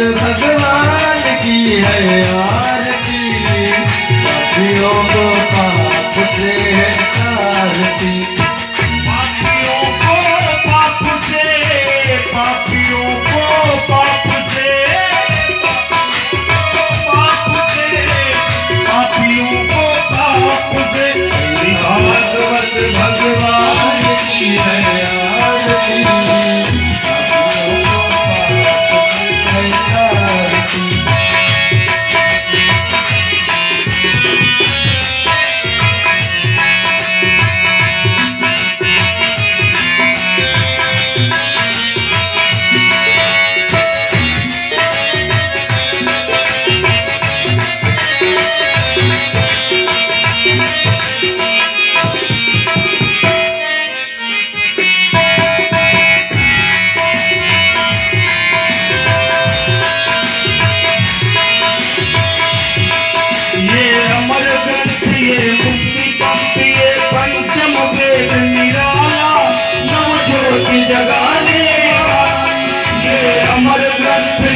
भगवान की है आरती, पापियों को पाप से है तारती। पापियों को पाप से, पापियों को पाप से, पापियों को पाप से। श्री भागवत भगवान की है आरती, पापियों को पाप से है तारती।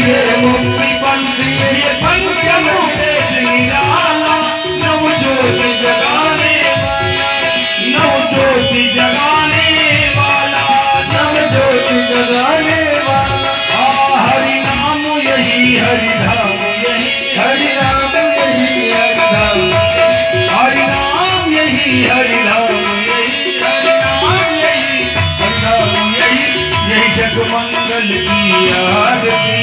ये मुक्ति पंथ ये पंचम वेद निराला, नवज्योति जगाने वाला, नवज्योति जगाने वाला, नवज्योति जगाने वाला। हरि नाम यही हरि धाम यही, हरि नाम यही हरि धाम, हरि नाम यही हरि धाम यही, हरि नाम यही हरि धाम यही, यही जगमंगल की आरती,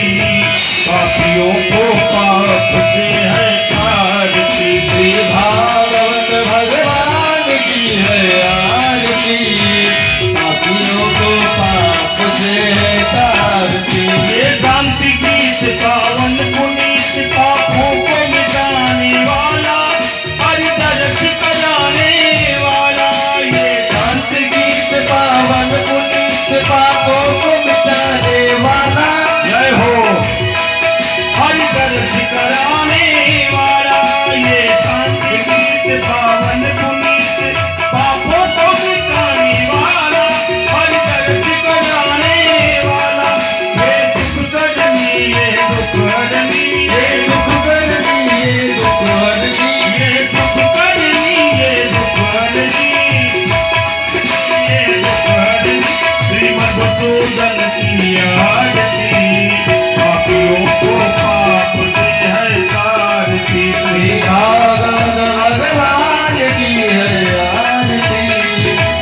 पापियों को पाप से है तारती। श्री भागवत भगवान की है आरती, पापियों को पाप से है तारती। ये शांति गीत पावन पुनीत, पापों को मिटाने वाला, हरि दर्श कराने वाला। ये शांति गीत पावन पुनीत, पापों को मिटाने वाला। जय हो हरि दर्श कराने वाला, ये शांति गीत पावन पुनीत, पापों को मिटाने वाला, हरि दर्श कराने वाला। ये दुख करनी ये दुख हरनी, ये दुख करनी ये दुख हरनी, ये दुख करनी ये दुख हरनी, ये दुख हरनी। श्री मधुसूदन की आरती, पापियों को पाप से है तारती। श्री भागवत भगवान की है आरती,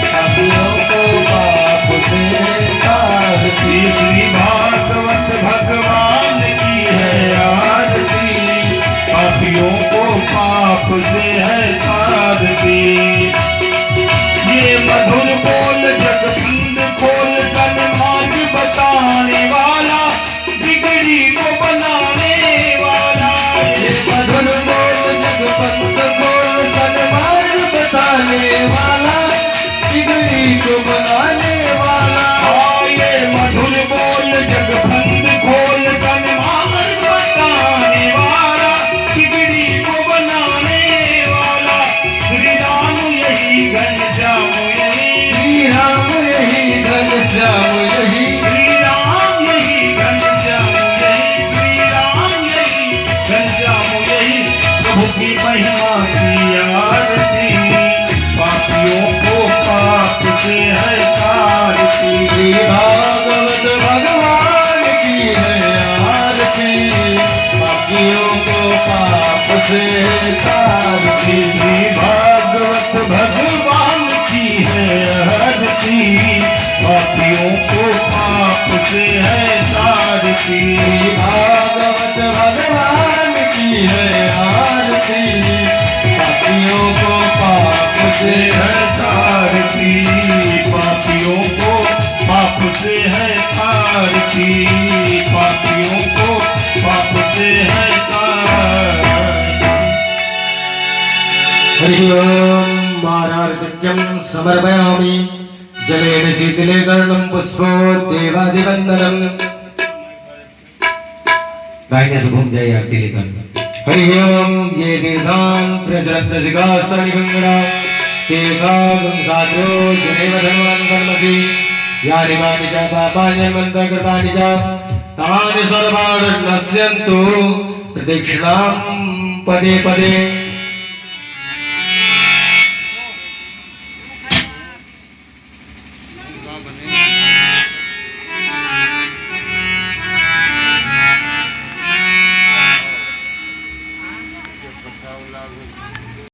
पापियों को पाप से है तारती। श्री भागवत भगवान की है आरती, पापियों को पाप से है तारती। ये मधुर बोल जगबंद खोल, तन मार्ग बताने वाला, बिगड़ी को बनाने वाला। ये मधुर बोल जगबंद खोल, सन्मार्ग बताने वाला, बिगड़ी को बनाने वाला। ये मधुर बोल जगबंद खोल, तन मार्ग बताने वाला, बिगड़ी को बनाने वाला। श्री राम यही घनश्याम यही, श्री राम यही घनश्याम यही, श्री राम यही घनश्याम यही, श्री राम यही घनश्याम यही। प्रभु की महिमा की आरती, पापियों को पाप से है तारती। श्री भागवत भगवान की है आरती, पापियों को पाप से है तारती। श्री भागवत भगवान की है आरती, पापियों को पाप से है तारती। श्री भागवत भगवान की है आरती, पापियों को पाप से है तारती, पापियों को पाप से है तारती, पापियों को पाप से है तारती। हरि ओम। मारार्घ्यं समर्पयामि, जलेन शीतले कर्णं पुष्पोद्देवादिवन्दनम्। गायने से घूम जाए आरती लेकर। हरि ओम। ये तीर्थान् प्रचरन्तसिकास्तानि गङ्गणा, ते कागं साद्रो जुनैव धर्मान् कर्मसि, यानि मानि च पापानि कृतानि च, तानि सर्वाणि नश्यन्तु प्रदक्षिणां पदे पदे।